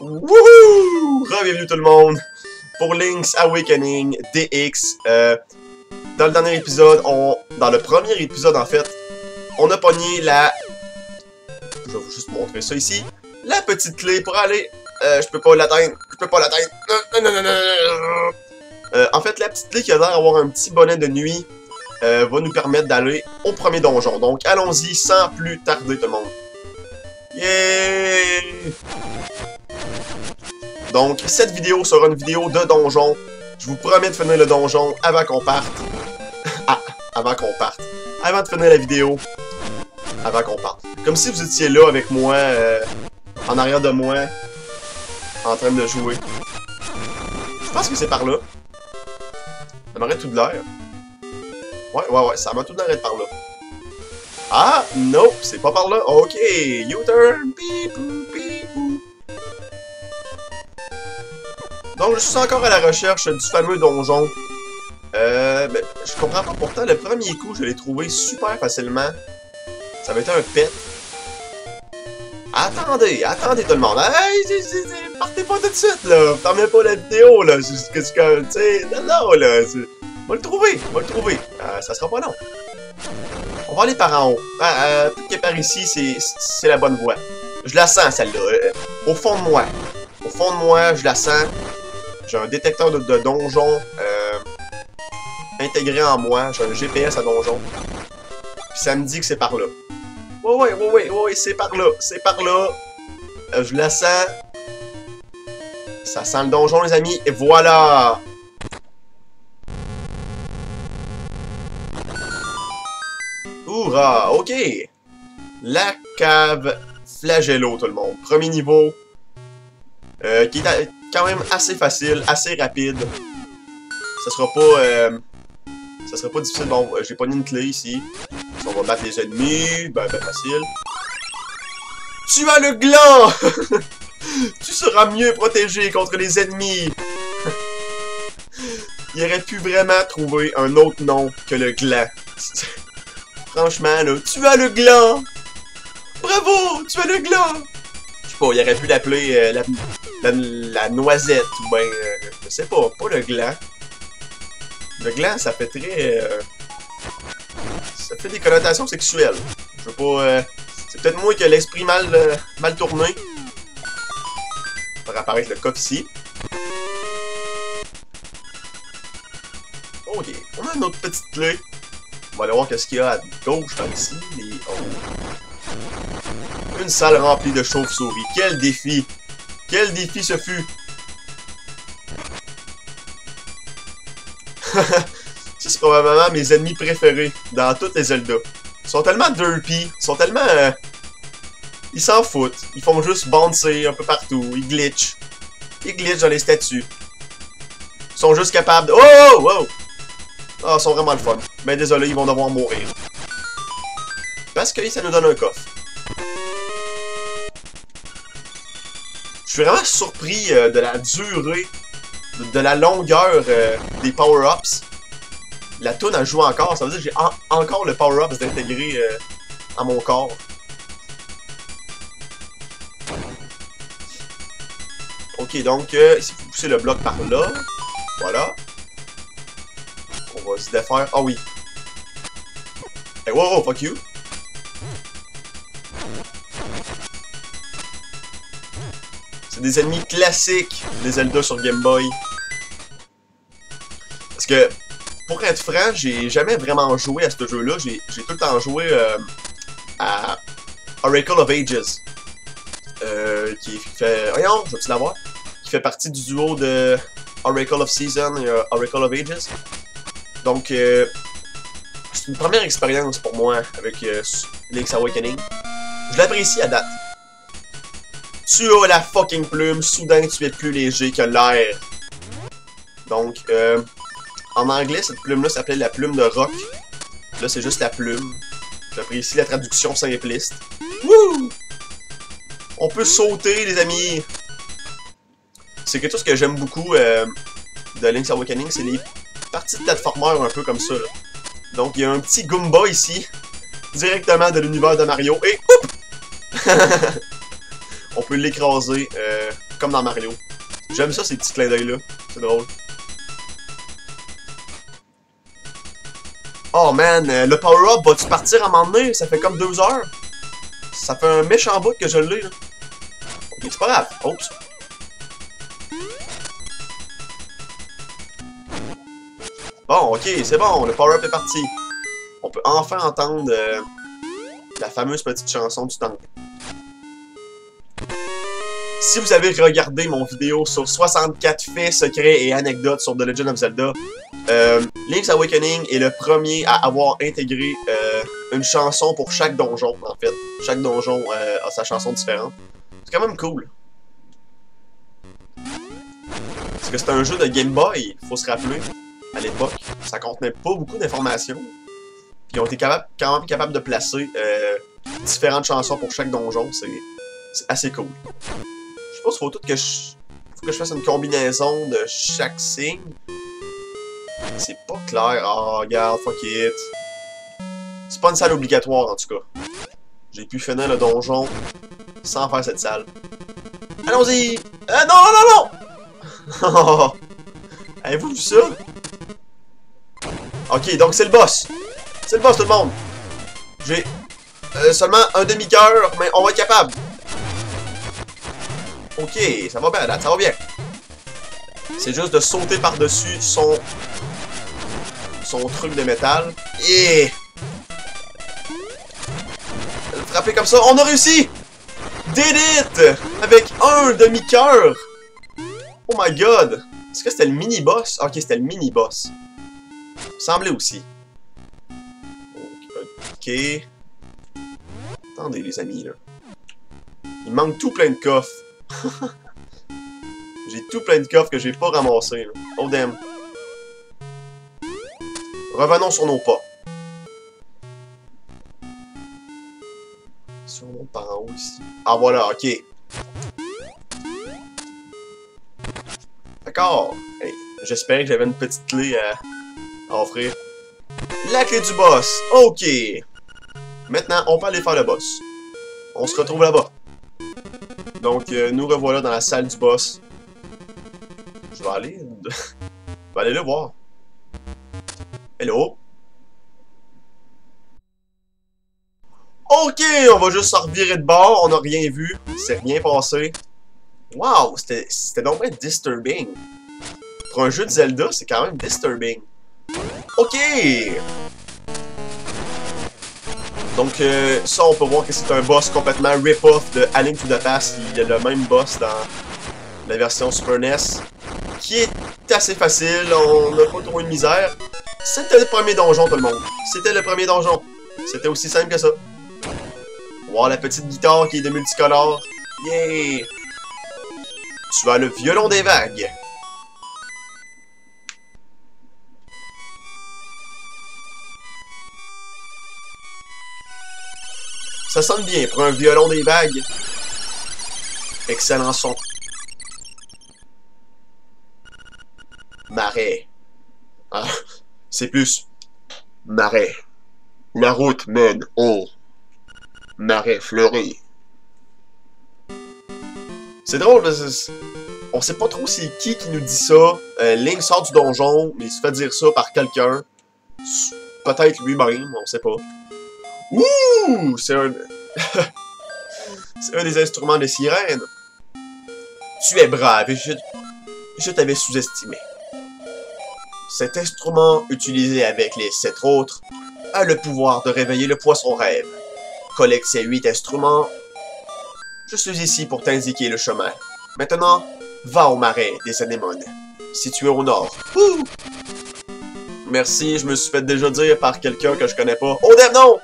Wouhou! Bienvenue tout le monde pour Link's Awakening DX. Dans le dernier épisode, dans le premier épisode en fait, on a pogné la... Je vais vous juste montrer ça ici. La petite clé pour aller... je peux pas l'atteindre. En fait, la petite clé qui a l'air d'avoir un petit bonnet de nuit va nous permettre d'aller au premier donjon. Donc allons-y sans plus tarder tout le monde. Yeah! Donc, cette vidéo sera une vidéo de donjon. Je vous promets de finir le donjon avant qu'on parte. Avant qu'on parte. Avant de finir la vidéo. Avant qu'on parte. Comme si vous étiez là avec moi, en arrière de moi, en train de jouer. Je pense que c'est par là. Ça m'aurait tout de l'air. Ouais, ça m'a tout de l'air d'être par là. Ah, non, c'est pas par là. Ok, U-turn. Donc, je suis encore à la recherche du fameux donjon. Ben, je comprends pas. Pourtant, le premier coup, je l'ai trouvé super facilement. Ça avait été un pet. Attendez tout le monde. Hey, partez pas tout de suite, là. Fermez pas la vidéo, là. Tu sais, non, là. Va le trouver. Ça sera pas long. On va aller par en haut. Tout qui est par ici, c'est la bonne voie. Je la sens, celle-là. Au fond de moi. Au fond de moi, je la sens. J'ai un détecteur de donjon intégré en moi. J'ai un GPS à donjon. Puis ça me dit que c'est par là. Ouais, c'est par là. Je la sens. Ça sent le donjon, les amis. Et voilà! Hourra! Ok! La cave Flagello, tout le monde. Premier niveau. Qui est quand même assez facile, assez rapide. Ça sera pas difficile. Bon, j'ai pogné une clé ici. On va battre les ennemis. Ben facile. Tu as le gland! Tu seras mieux protégé contre les ennemis. Il aurait pu vraiment trouver un autre nom que le gland. Franchement, là, tu as le gland! Bravo! Tu as le gland! Je sais pas, il aurait pu l'appeler la noisette, ou ben, je sais pas le gland. Le gland, ça fait très... ça fait des connotations sexuelles. Je veux pas... c'est peut-être moi qui ai l'esprit mal tourné. On va apparaître le coffre ici. Ok, on a une autre petite clé. On va aller voir qu'est-ce qu'il y a à gauche par ici. Une salle remplie de chauves-souris. Quel défi! Quel défi ce fut! Ça, c'est probablement mes ennemis préférés dans toutes les Zelda. Ils sont tellement derpy, ils sont tellement... ils s'en foutent. Ils font juste bouncer un peu partout. Ils glitchent. Ils glitchent dans les statues. Ils sont juste capables de... Oh! Wow! Ah, ils sont vraiment le fun. Mais désolé, ils vont devoir mourir. Parce que ça nous donne un coffre. Je suis vraiment surpris de la durée, de la longueur des power-ups. La toune elle joue encore, ça veut dire que j'ai encore le power-up d'intégrer à mon corps. Ok, donc, ici, il faut pousser le bloc par là. Voilà. On va se défaire. Ah oui. Hey, wow, fuck you. C'est des ennemis classiques des Zelda sur Game Boy. Parce que, pour être franc, j'ai jamais vraiment joué à ce jeu-là. J'ai tout le temps joué à Oracle of Ages. Qui fait... Voyons, je vais-tu l'avoir? Qui fait partie du duo de Oracle of Season et Oracle of Ages. Donc, c'est une première expérience pour moi avec Link's Awakening. Je l'apprécie à date. Tu as la fucking plume, soudain tu es plus léger que l'air. Donc, en anglais, cette plume-là s'appelait la plume de roc. Là, c'est juste la plume. J'apprécie la traduction simpliste. Wouh! On peut sauter, les amis! C'est quelque chose que j'aime beaucoup de Link's Awakening, c'est les parties de platformer un peu comme ça. Là. Donc, il y a un petit Goomba ici, directement de l'univers de Mario, et oup! On peut l'écraser comme dans Mario. J'aime ça, ces petits clins d'œil là. C'est drôle. Oh man, le power-up va-tu partir à un moment donné? Ça fait comme 2 heures. Ça fait un méchant bout que je l'ai là. Ok, c'est pas grave. Oups. Bon, ok, c'est bon, le power-up est parti. On peut enfin entendre la fameuse petite chanson du temple. Si vous avez regardé mon vidéo sur 64 faits, secrets et anecdotes sur The Legend of Zelda, Link's Awakening est le premier à avoir intégré une chanson pour chaque donjon, en fait. Chaque donjon a sa chanson différente. C'est quand même cool. Parce que c'est un jeu de Game Boy, il faut se rappeler, à l'époque. Ça contenait pas beaucoup d'informations. Puis ils ont été quand même capables de placer différentes chansons pour chaque donjon. C'est assez cool. Je sais pas s'il faut que je fasse une combinaison de chaque signe. C'est pas clair. Ah, regarde, fuck it. C'est pas une salle obligatoire, en tout cas. J'ai pu finir le donjon sans faire cette salle. Allons-y! Non, non, non, non! Avez-vous vu ça? Ok, donc c'est le boss. C'est le boss, tout le monde. J'ai seulement un demi-cœur, mais on va être capable. Ok, ça va bien, là, ça va bien. C'est juste de sauter par-dessus son truc de métal. Et frapper comme ça, on a réussi! Did it! Avec un demi-cœur! Oh my god! Est-ce que c'était le mini-boss? Ok, c'était le mini-boss. Semblait aussi. Ok. Attendez, les amis, là. Il manque tout plein de coffres. J'ai tout plein de coffres que j'ai pas ramassés, là. Oh damn. Revenons sur nos pas. Si on monte par en haut ici. Ah voilà, ok. D'accord. Hey, j'espérais que j'avais une petite clé à offrir. La clé du boss. Ok. Maintenant, on peut aller faire le boss. On se retrouve là-bas. Donc, nous revoilà dans la salle du boss. Je vais aller... je vais aller le voir. Hello. Ok, on va juste se revirer de bord. On n'a rien vu. C'est rien passé. Wow, c'était donc bien disturbing. Pour un jeu de Zelda, c'est quand même disturbing. Ok. Donc, ça, on peut voir que c'est un boss complètement rip-off de A Link to the Past. Il y a le même boss dans la version Super NES, qui est assez facile. On n'a pas trop de misère. C'était le premier donjon, tout le monde. C'était le premier donjon. C'était aussi simple que ça. Wow, la petite guitare qui est de multicolore. Yeah! Tu as le violon des vagues. Ça sonne bien pour un violon des vagues. Excellent son. Marais. Ah, c'est plus marais. La route mène au marais fleuri. C'est drôle, parce que on sait pas trop c'est qui nous dit ça. Link sort du donjon, mais il se fait dire ça par quelqu'un. Peut-être lui-même, on sait pas. Ouh! C'est un... c'est un des instruments de sirène. Tu es brave et je t'avais sous-estimé. Cet instrument, utilisé avec les 7 autres, a le pouvoir de réveiller le poisson rêve. Collecte ces 8 instruments. Je suis ici pour t'indiquer le chemin. Maintenant, va au marais des anémones, situé au nord. Ouh! Merci, je me suis fait déjà dire par quelqu'un que je connais pas. Oh damn, non!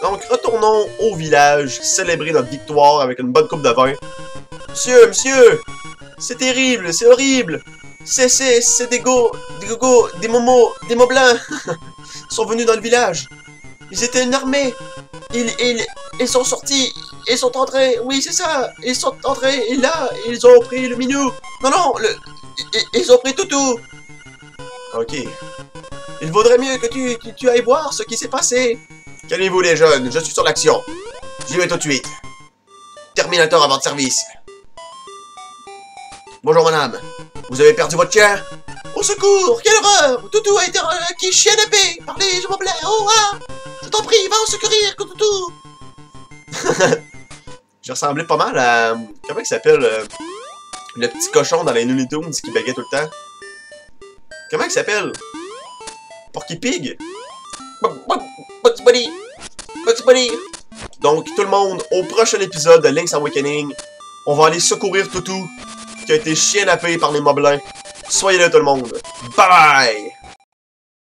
Donc, retournons au village, célébrer notre victoire avec une bonne coupe de vin. Monsieur! C'est terrible, c'est horrible! C'est des gogos, des momos blancs! Ils sont venus dans le village. Ils étaient une armée. Ils sont sortis. Ils sont entrés. Oui, c'est ça. Ils sont entrés. Et là, ils ont pris le minou. Non, ils ont pris Toutou. Ok. Il vaudrait mieux que tu ailles voir ce qui s'est passé. Calmez-vous les jeunes, je suis sur l'action. J'y vais tout de suite. Terminator à votre service. Bonjour madame. Vous avez perdu votre chien? Au secours! Quelle horreur! Toutou a été acquis chiennapé par les moblins! Oh ah! Je t'en prie, va au secourir, Toutou! J'ai ressemblé pas mal à... Comment il s'appelle? Le petit cochon dans les Looney Tunes qui bégait tout le temps. Comment il s'appelle? Porky Pig? Bugs Bunny! Bugs Bunny! Donc, tout le monde, au prochain épisode de Link's Awakening, on va aller secourir Toutou, qui a été chiennapé par les moblins. Soyez là tout le monde. Bye bye!